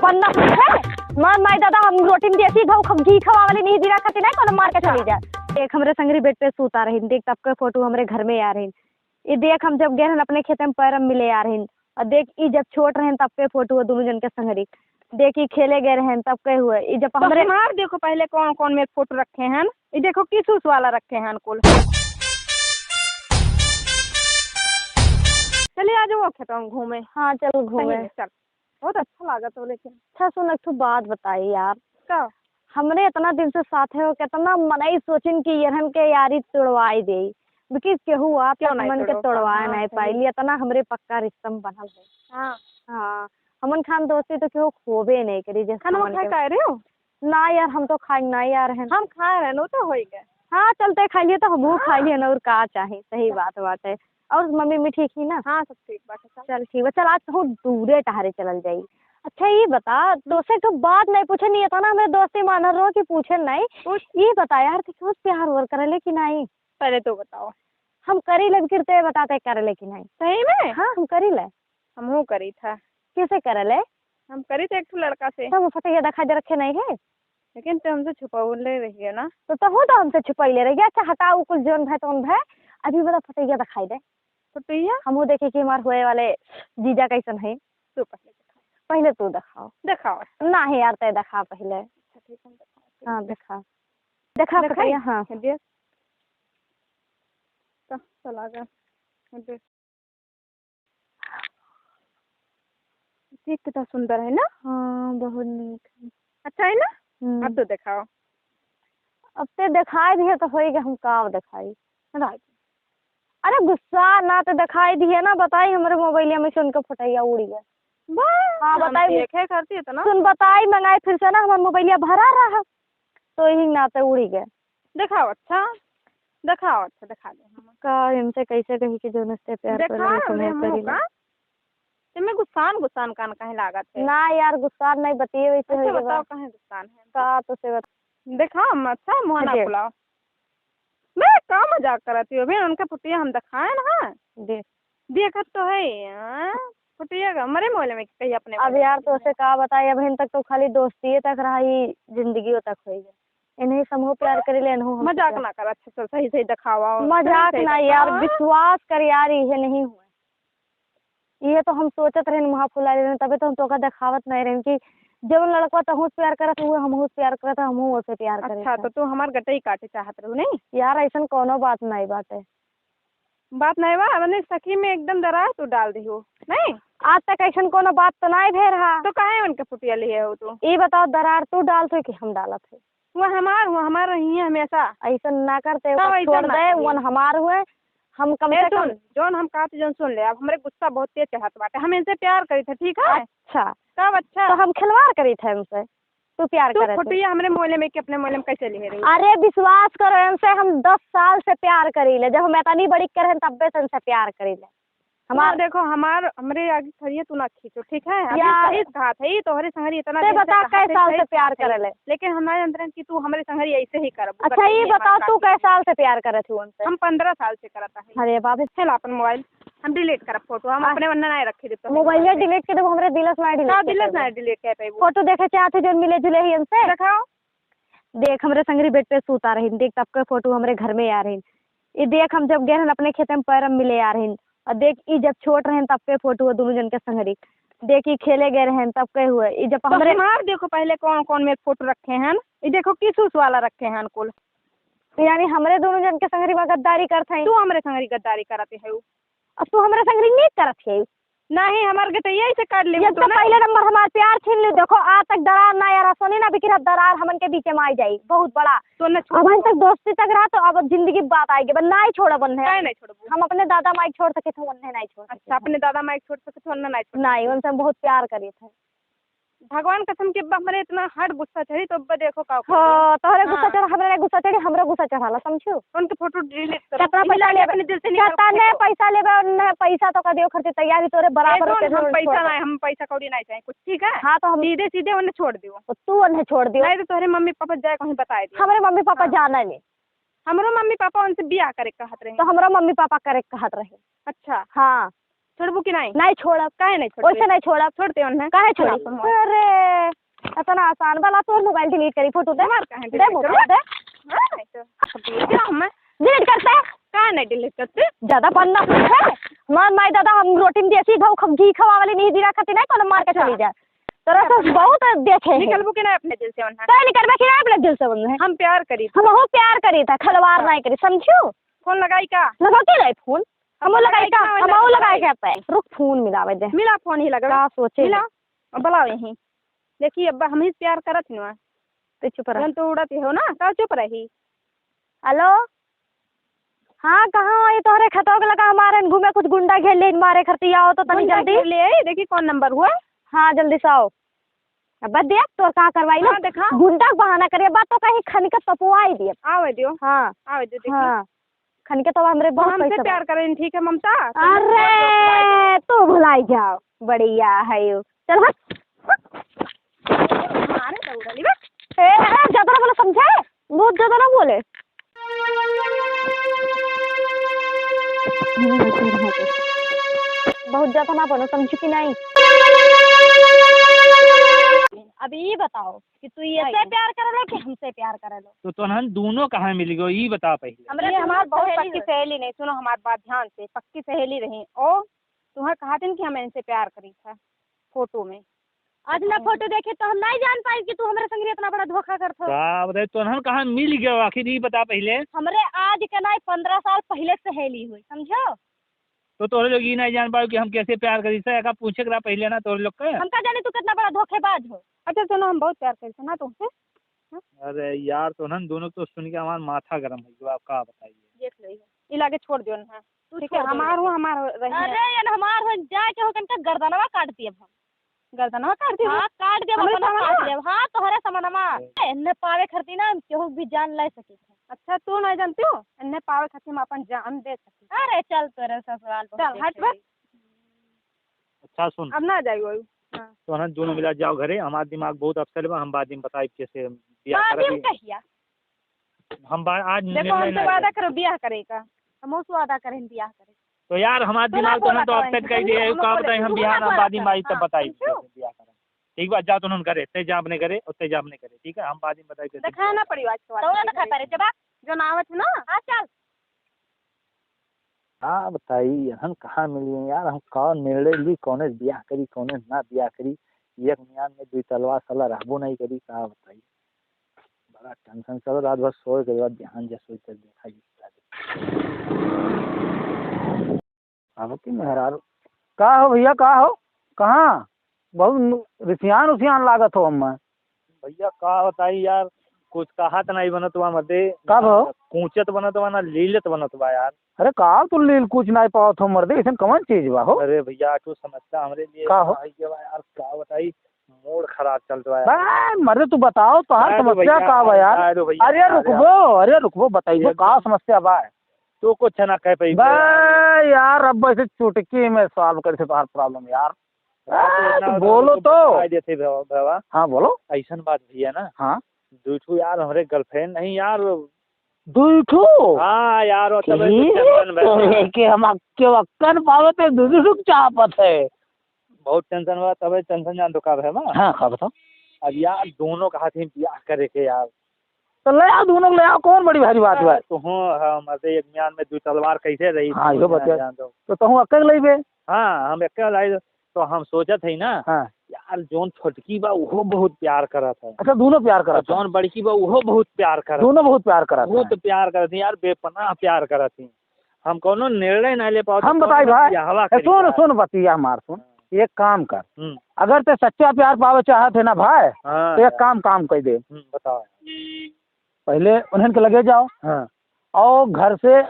बनना है माई दादा हम रोटी में देसी घी खवा वाली नहीं जीरा खाती नहीं कोनो मार के चली जाए। एक हमरे संगरी बेड पे सूता रही देख तब के फोटो हमरे घर में आ रही। ये देख हम जब गए अपने खेत में पैर मिले आ रही और देख ई जब छोट रहे तब के फोटो दोनों जन के संगरी देखी खेले गए रहे तब के हुए ई जब हमरे हमार देखो पहले कौन कौन में फोटो रखे हैं। ये देखो किस उस वाला रखे हैं कुल। चलिए आ जाओ खेत में घूमे। हाँ चल घूमे चल बहुत अच्छा लगा तो लेकिन। अच्छा सुन एक बात बताई यार का हमरे इतना दिन से साथ है कितना मनई सोचिन कि यरहन के यारी तोड़वाई दे बिकॉज केहू आप क्यों नहीं मन के तोड़ो? तोड़वा हाँ, नहीं सही। पाई इतना हमरे पक्का रिश्ता में बनल है। हाँ हाँ हमन खान दोस्ती तो केहू खोबे नहीं करी जैसे खाना हमन खा के- कह रहे हो। ना यार हम तो खाई ना यार हैं हम खा रहे हैं तो हो गए। हाँ चलते खा लिए तो हम खा लिए ना और का चाहे सही बात है। और मम्मी भी ठीक ही ना। हाँ सब ठीक बात है। चल ठीक है चल आज तो दूरे टहरे चलल जाई। अच्छा ये बता दोस्त तो बात नहीं पूछे नहीं था ना मेरे दोस्ती मानल रहो कि पूछे नहीं ये बता यार कि क्यों प्यार और करे कि नहीं पहले तो बताओ। हम करी लग गिरते बताते करे कि नहीं सही में हाँ हम करी ले हमहू करी था। कैसे करे ले हम करी थे एक लड़का से हम फटे दिखा दे रखे नहीं है लेकिन तो हमसे छुपाले रही है ना। तो हमसे छुपैले रह गया। अच्छा हटाओ कुछ जोन भाई तो भाई अभी बड़ा फटैया दिखाई दे फटैया हमहू देखे कि हमार हुए वाले जीजा कैसन है। तू पहले पहले तू दिखाओ दिखाओ। नहीं यार ते दिखा पहले। अच्छा ठीक है दिखाओ। हाँ दिखा दिखा फटैया हाँ देख चला गया देख कितना सुंदर है ना। हाँ बहुत नीक अच्छा है ना। अब तो दिखाओ। अब ते दिखाई दिए तो होएगा हम का दिखाई अरे गुस्सा ना तो दिखाई दिए ना बताई हमारे मोबाइल में से उनका फटैया उड़ गया। हाँ बताई देखे करती है तो ना सुन बताई मंगाई फिर से ना हमारा मोबाइल भरा रहा तो यही नाते उड़ी गए। दिखाओ। अच्छा दिखाओ। अच्छा दिखा दे हम का हमसे कैसे कही कि जो नस्ते प्यार दिखा तुम्हें करी ले। तुम्हें गुस्सान गुस्सान कान कहीं लागत है। ना यार गुस्सा नहीं बतिए वैसे अच्छा होई बताओ कहीं गुस्सान है का तो से दिखाओ। अच्छा मुँह ना दे। खुलाओ। मैं का मजाक करती हूँ अभी उनका फुटिया हम दिखाए ना दे देखत तो है फुटिया का हमारे मोहल्ले में कहीं अपने अब यार तो उसे का बताए अब तक तो खाली दोस्ती तक रही जिंदगी तक होई इन्हीं समूह प्यार करे ले इन्हों मजाक ना कर। अच्छा चल सही सही दिखावा। मजाक ना यार विश्वास कर यार ये नहीं हुआ ये तो हम सोचत रहे वहाँ फुला रहे तभी तो हम तो दिखावत नहीं रहे कि जब लड़का तो प्यार करत हुए हम प्यार करत हम उसे प्यार करे। अच्छा तो तू हमार गटई काटे चाहत रहू नहीं यार ऐसा कोनो बात नहीं बाटे बात नहीं बा मैंने सखी में एकदम दरार तू डाल दी हो नहीं। आज तक ऐसा कोनो बात तो नहीं भे रहा तो काहे उनके फुटिया लिए हो तू ये बताओ दरार तू डालते कि हम डालत है वो हमार रही है हमेशा। ऐसा ना करते तब ऐसा छोड़ ना दे करिए। वन हमार हुए हम कम से कम जोन हम कहते जोन सुन ले अब हमारे गुस्सा बहुत तेज चढ़त बाटे हम इनसे प्यार करी थे ठीक है। अच्छा तब अच्छा तो हम खिलवाड़ करी थे हमसे तू प्यार तू करे थे। फुटिया हमारे मोहल्ले में कि अपने मोहल्ले में कैसे लिए रही। अरे विश्वास करो इनसे हम 10 साल से प्यार करी ले जब हम इतनी बड़ी करे तब से इनसे प्यार करी ले हमार देखो हमरे आगे खड़िए तू ना खींचो ठीक है। अभी यार सही कहा था ये तोहरे संगरी इतना ते दिन से बता कहा कै थे, साल सही से प्यार कहा करे थे। ले लेकिन हमारे अंदर की तू हमारे संगरी ऐसे ही कर। अच्छा ये बता तू कै साल से प्यार करे थी उनसे। हम 15 साल से करता है। अरे बाबे चल अपन मोबाइल हम डिलीट कर फोटो हम अपने वन्ना नहीं रखे देते मोबाइल डिलीट कर दो हमरे दिलस ना ना डिलीट दिलस ना डिलीट कर पे फोटो देखे चाहते जो मिले जुले ही इनसे दिखाओ। देख हमरे संगरी बेड पे सूता रही देख तब के फोटो हमरे घर में आ रही ये देख हम जब गए अपने खेत में पैर मिले आ रही और देख ई जब छोट रहे तब के फोटो दोनों जन के संगरी देखी खेले गए रहे तब के हुए ये जब हमरे हमार देखो पहले कौन कौन में फोटो रखे हैं। ये देखो किस उस वाला रखे हैं कुल। यानी हमरे दोनों जन के संगरी में गद्दारी करत है तू हमारे संगरी गद्दारी करते है अब तू हमरे संगरी नहीं करत है नहीं हमार गटैया से कर ले ये तो पहले नंबर हमार प्यार छीन ली देखो आज तक दरार ना यार सोनी ना बिखरा दरार हमन के बीच में आई जाई बहुत बड़ा तो न अब तक दोस्ती तक रहा तो अब जिंदगी बात आएगी बस ना ही छोड़ा बन है नहीं छोड़बू हम अपने दादा माई छोड़ सके थे उन्हें नहीं छोड़ अच्छा अपने दादा माई छोड़ सके तो नहीं छोड़ नहीं उनसे हम बहुत प्यार करे थे। भगवान कसम के हमारे इतना हट गुस्सा चढ़ी तो देखो का हाँ तोहरे गुस्सा चढ़ा हमरे गुस्सा चढ़ी हमरे गुस्सा चढ़ाला समझो उनके फोटो डिलीट कर कितना पैसा ले अपने दिल से कितना पैसा लेबे उन्हें पैसा तो का दियो खर्चे तैयारी तोरे बराबर हम पैसा नहीं हम पैसा कौड़ी नहीं चाहिए कुछ ठीक है। हाँ तो हम सीधे सीधे उन्हें छोड़ दियो तू उन्हें छोड़ दियो नहीं तो तुम्हारे मम्मी पापा जाए कहीं बताए दियो। हमारे मम्मी पापा जाना नहीं हमारो मम्मी पापा उनसे बियाह करे कहत रहे तो हमारा मम्मी पापा करे कहत रहे। अच्छा हाँ छोड़बू की नहीं नहीं छोड़ब काहे नहीं छोड़ वैसे नहीं छोड़ब छोड़ते उन्हें काहे छोड़ब अरे इतना आसान वाला तो मोबाइल डिलीट करी फोटो दे कहाँ दे मोबाइल दे हम डिलीट करते हैं कहाँ नहीं डिलीट करते ज्यादा बनना है मां माई दादा हम रोटी में देसी घी खवावाली नहीं जीरा खाती नहीं कोनो मार के चली जाए तोरा से बहुत देखे हैं निकलबू के ना अपने दिल से वरना तय निकलबे कि ना अपने दिल से बंद है हम प्यार करी हम हो प्यार करी था खलवार नहीं करी समझियो फोन लगाई का लगा के रहे फोन हम लगाई का हम लगाए के पे रुक फोन मिलावे दे मिला फोन ही लगा का सोचे मिला अब बुलाओ यहीं देखिए अब हम ही प्यार करत न तो चुप रह तो उड़ती हो ना का चुप रही हेलो हाँ कहाँ ये तोहरे खतौक लगा हमारे घूमे कुछ गुंडा घेर ले मारे खरती आओ तो तनी जल्दी ले आई देखिए कौन नंबर हुआ हाँ जल्दी से आओ अब देख तो का करवाई ना देखा गुंडा बहाना करे बात तो कहीं खनिका तपवाई दिए आवे दियो हाँ आवे दियो देखिए हाँ खनिका तो हमरे बहुत हमसे पैसा प्यार करें ठीक है ममता अरे तो भुलाई जाओ बढ़िया है यू चल हट मारे तो उड़ाली बस ज्यादा ना बोले समझे बहुत ज्यादा ना बोले बहुत ज्यादा ना बोलो समझी कि नहीं अब ये बताओ कि तू ये से प्यार करे लो कि हमसे प्यार करे लो तो तोहन दोनों कहाँ मिल गयो ये बता पहले हमरे हमारी बहुत सहेली पक्की सहेली नहीं सुनो हमारी बात ध्यान से पक्की सहेली रही और तुम्हें कहा दिन कि हम इनसे प्यार करी था फोटो में आज ना फोटो देखे तो हम नहीं जान पाई कि तू हमारे संग इतना बड़ा धोखा करथो का बताए तोहन कहाँ मिल गयो आखिर ये बता पहले हमरे आज के नहीं 15 साल पहले सहेली हुई समझो तो तोरे लोग ये नहीं जान पाओ कि हम कैसे प्यार करी से का पूछे करा पहले ना तोरे लोग के हम का जाने तू कितना बड़ा धोखेबाज हो अच्छा सुनो हम बहुत प्यार करते ना तुमसे अरे यार तोहन दोनों तो सुन के हमारा माथा गर्म है जो आप का बताइए देख लो इलाके छोड़ दियो ना तू ठीक है हमार हो हमार रही अरे यार हमार हो जाए के हो कनका गर्दनवा काट दिए हम गर्दनवा काट दियो हां काट दिए हमरे अपना सामनवा? काट दिए हां तोहरे समनमा ने पावे खरती ना केहू भी जान ले सकी अच्छा तू नहीं जानती हो इन्हें पावे खातिर हम अपन जान दे सकती अरे चल तेरे ससुराल चल हट बस अच्छा सुन अब ना जाइयो तोहन दोनों मिला जाओ घरे हमारा दिमाग बहुत अपसेट बा हम बाद में बताई कैसे बियाह बादिम करबी कहिया हम आज देखो निर्णय हमसे ना वादा करो ब्याह करेगा हम उस वादा करें बियाह करें तो यार हमारा दिमाग बोला तो करें, अपसेट कर दिया हम का बोले, बताई हम तू बियाह ना ना बोला बाद में कर, आई तब हाँ, बताई समझो? कैसे बियाह करें ठीक बात जा तुम करे ते जा अपने करे उते जा अपने करे ठीक है हम बाद में बताई कैसे देखा ना पड़ी आज तो ना खा पारे जबा जो नावत है ना हां चल हाँ बताइए हम कहाँ मिलिए यार हम कौन निर्णय ली कौने बियाह करी कौने ना बियाह करी एक मियान में दुई तलवार साला रहबो नहीं करी का बताइए बड़ा टेंशन चलो रात भर सोए के बाद ध्यान जैसे सोच कर देखा जी अब की मेहरारू का हो भैया का हो कहाँ बहुत रिसियान उसियान लागत हो अम्मा भैया का बताई यार कुछ कहा तो नहीं बनत बा मर्दे कब हो कूचत बनत बा ना लीलत बनत बा यार अरे का तू लील कुछ नहीं पावत हो मर्दे ऐसा कौन चीज बा हो अरे भैया तू समझता हमरे लिए का हो? आई के बा यार का बताई मूड खराब चल रहा है यार बा, मर्दे तू बताओ तो हर अरे समस्या भैया, का बा यार अरे भैया, अरे रुकबो बताइए का समस्या बा तू कुछ ना कह पाई बा यार अब ऐसे चुटकी में सॉल्व कर से तो हर प्रॉब्लम यार तो बोलो तो देते भैया हाँ बोलो ऐसन बात भैया ना हाँ दूठू यार हमारे गर्लफ्रेंड नहीं यार दुठो हाँ यार वो तब के हम क्यों अक्कन पावे ते दुदुक चाहत है बहुत टेंशन हुआ तब टेंशन जान तो कब है ना हाँ का बताओ अब यार दोनों का हाथ में ब्याह करे के यार तो ले आओ दोनों ले आओ कौन बड़ी भारी बात है तो हाँ मर्दे एक म्यान में दो तलवार कैसे रही हाँ यो बता जान दो तो तहु अक्कल लेबे हाँ हम एक लाई तो हम सोचत है ना हाँ यार जोन छोटकी बा वो बहुत प्यार करत है अच्छा दोनों प्यार और करत हैं। जोन बड़की बा वो बहुत प्यार करत दोनों बहुत प्यार करत बहुत हैं। प्यार करत है यार बेपनाह प्यार करत है हम कोनो निर्णय ना ले पाओ हम बताई भाई सुन सुन बतिया हमार सुन एक काम कर अगर ते सच्चा प्यार पावे चाहत है ना भाई तो एक काम कर दे बताओ पहले उन्हें के लगे जाओ हाँ और घर से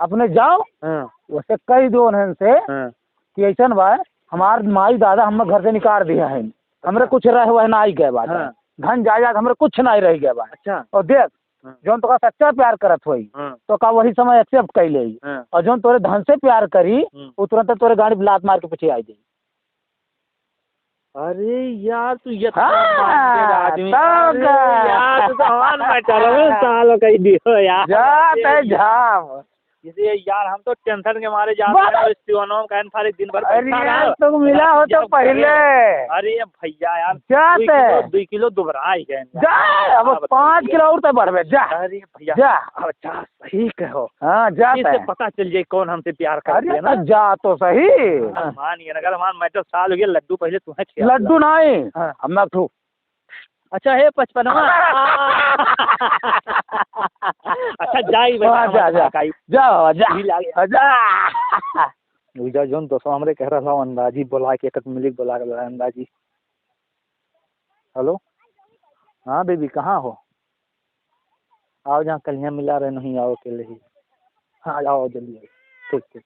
अपने जाओ हाँ वैसे कह दो उन्हें से हाँ कि ऐसा भाई हमार माई दादा हमें घर से निकाल दिया है हमरे कुछ रह हुआ है ना आई गए बात हाँ। धन जायदाद हमरे कुछ नहीं रह गया बा अच्छा और देख हाँ। जोन तो सच्चा प्यार करत हुई हाँ तो का वही समय एक्सेप्ट कर ले हाँ और जोन तोरे धन से प्यार करी वो तुरंत तोरे गाड़ी लात मार के पीछे आई जाई अरे यार तू ये हाँ, आदमी तब अरे यार तू तो हमार में चलो सालो कह दियो यार जाते झाम इसलिए यार हम तो टेंशन के मारे जाते हैं स्टूडेंटों का सारे दिन भर अरे पैसा यार डाल। तो मिला हो तो पहले अरे भैया यार जाते 2 किलो दुबरा ही गए जा अब 5 किलो और तो बढ़वे जा अरे भैया जा अच्छा सही कहो हाँ जाते इससे पता चल जाए कौन हमसे प्यार करते अरे है ना। तो जा तो सही मानिए अगर हमारा मैटर साल हो गया लड्डू पहले तुम्हें खिला लड्डू नहीं हाँ। अब मैं ठू अच्छा है 55वां अच्छा जाई हाँ, जा जा जा जा जा उजा जोन दोस्तों हमरे कह रहा था अंदाजी बोला के एक मिलिक बोला के अंदाजी। हेलो हाँ बेबी कहाँ हो? आओ जहाँ कल यहाँ मिला रहे नहीं आओ अकेले ही। हाँ आओ जल्दी आओ ठीक ठीक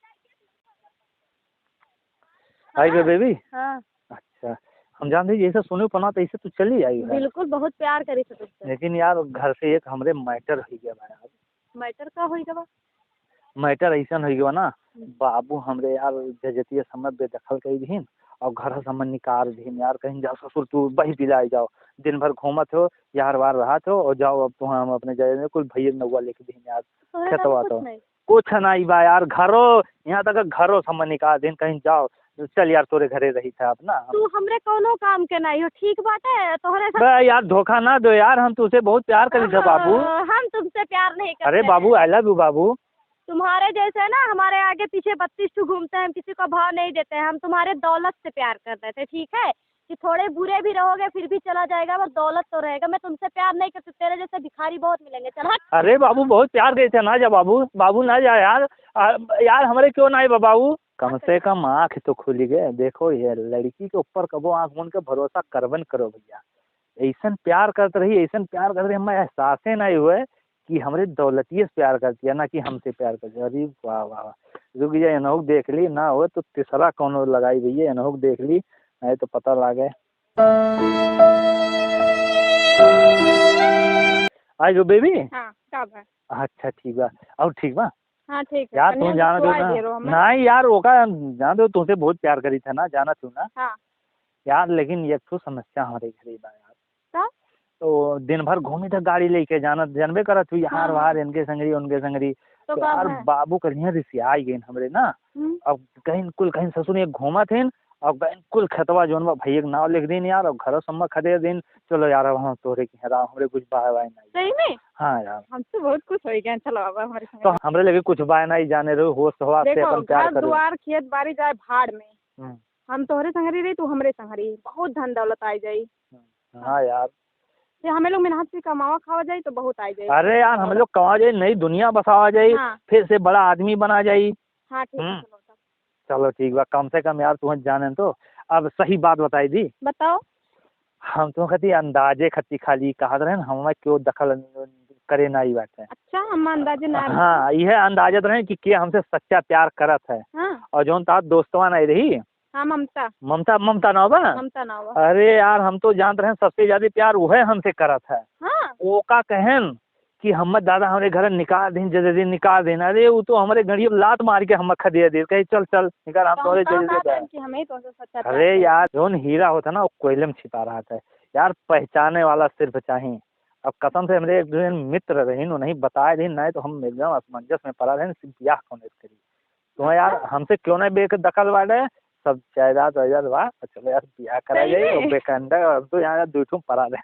आई गए बेबी। हाँ अच्छा हम जानते हैं जैसे सुने पना तो ऐसे तो चली आई है बिल्कुल बहुत प्यार करी थे तुझसे। लेकिन यार घर से एक हमरे मैटर हो गया बा यार। मैटर का होई गवा? मैटर ऐसा हो गया ना बाबू हमरे यार जजतिया समय बेदखल कई दीन और घर से हम निकाल दीन यार कहीं जाओ ससुर तू बही पिलाई जाओ दिन भर घूमत हो यार बार रहा हो और जाओ अब तो हम अपने जगह कुल भैया नौवा लेके दीन यार तोहरे खेतवा नाम तो कुछ नहीं। कुछ नहीं बा यार घरो यहाँ तक घरों से हम निकाल दीन कहीं जाओ चल यार तोरे घरे रही था अब ना तू हमरे कोनो काम के नहीं हो ठीक बात है तोहरे साथ। बे यार धोखा ना दो यार हम तुझसे बहुत प्यार करी थे बाबू। हम तुमसे प्यार नहीं करते। अरे बाबू आई लव यू बाबू। तुम्हारे जैसे ना हमारे आगे पीछे 32 ठो घूमते हैं हम किसी को भाव नहीं देते हैं हम तुम्हारे दौलत से प्यार कर रहे थे ठीक है कि थोड़े बुरे भी रहोगे फिर भी चला जाएगा बस दौलत तो रहेगा। मैं तुमसे प्यार नहीं करती तेरे जैसे भिखारी बहुत मिलेंगे चल हट। अरे बाबू बहुत प्यार करते ना जा बाबू बाबू ना जा यार यार हमारे क्यों ना है बाबू कम से कम आँख तो खुल गए। देखो ये लड़की के ऊपर कबो आँख मूंद के भरोसा करबन करो भैया ऐसा प्यार करते रही ऐसा प्यार करते रही हमें एहसास नहीं हुए कि हमरे दौलतिये से प्यार करती है ना कि हमसे प्यार करती है। अरे वाह वाह रुक जा एनहुक देख ली ना हो तो तीसरा कौन लगाई भैया एनहुक देख ली नहीं तो पता लागे आई गो बेबी। हाँ कब है? अच्छा ठीक बा और ठीक बा हाँ ठीक है यार तुम कन्या जाना तो दो आई दे रहो ना हमें। नहीं यार वो का जाना दो तुमसे बहुत प्यार करी था ना जाना तू ना हाँ यार लेकिन एक तो समस्या हमारे घर बा यार का? तो दिन भर घूमी था गाड़ी लेके जाना जानबे करत हुई यार हाँ। वार इनके संगरी उनके संगरी तो तो कब यार है? बाबू कहीं रिसिया आई गई हमरे ना अब कहीं कुल कहीं ससुर एक घूमा थे और कहीं कुल खतवा जोन बा भैया के नाव लिख दिन यार और घरों सम्मा खदे दिन चलो यार अब हम तोहरे की हरा हमरे कुछ बाय बाय नहीं। सही में हाँ यार हम तो बहुत खुश हो गए चलो अब हमारे संग। तो हमरे लगे कुछ बाय नहीं जाने रहो होश हवा से देखो अपन प्यार घर करो। द्वार खेत बाड़ी जाए भाड़ में हम तोहरे संगरी रही तू हमरे संगरी बहुत धन दौलत आई जाई। हाँ यार ये हमें लोग मेहनत से कमावा खावा जाए तो बहुत आई जाए। अरे यार हम लोग कमा जाए नई दुनिया बसावा जाए हाँ फिर से बड़ा आदमी बना जाए। हाँ ठीक है चलो तब। चलो ठीक बा कम से कम यार तुम्हें जाने तो अब सही बात बताई दी बताओ। हम तो खती अंदाजे खती खाली कहा रहे हम क्यों दखल करे ना ही बात है। अच्छा हम अंदाजे ना। हाँ यह अंदाजत रहे कि हमसे सच्चा प्यार करत है हाँ और जोन ता दोस्तवा नहीं रही हाँ ममता ममता ममता ना बा ममता ना हुआ। अरे यार हम तो जानते रहे सबसे ज्यादा प्यार वह हमसे करत है। हाँ वो का कहन कि हम दादा हमारे घर निकाल दिन जैसे दिन निकाल देना अरे वो तो हमारे गड़ियों लात मार के हम खदे दे कहीं चल चल निकाल हम तो तोरे हम जैसे कहा कि हमें तो सच्चा प्यार अरे है। यार जोन हीरा होता ना वो कोयले में छिपा रहा था यार पहचाने वाला सिर्फ चाहिए। अब कसम से हमारे एक दो मित्र रहे नहीं बताए दिन नहीं तो हम एकदम असमंजस में पड़ा रहे ब्याह कौन करी तो यार हमसे क्यों नहीं बेक दखल वाले सब जायदाद वायदाद वाह चलो यार ब्याह करा जाए बेकंडा तो यहाँ दूठों पड़ा रहे।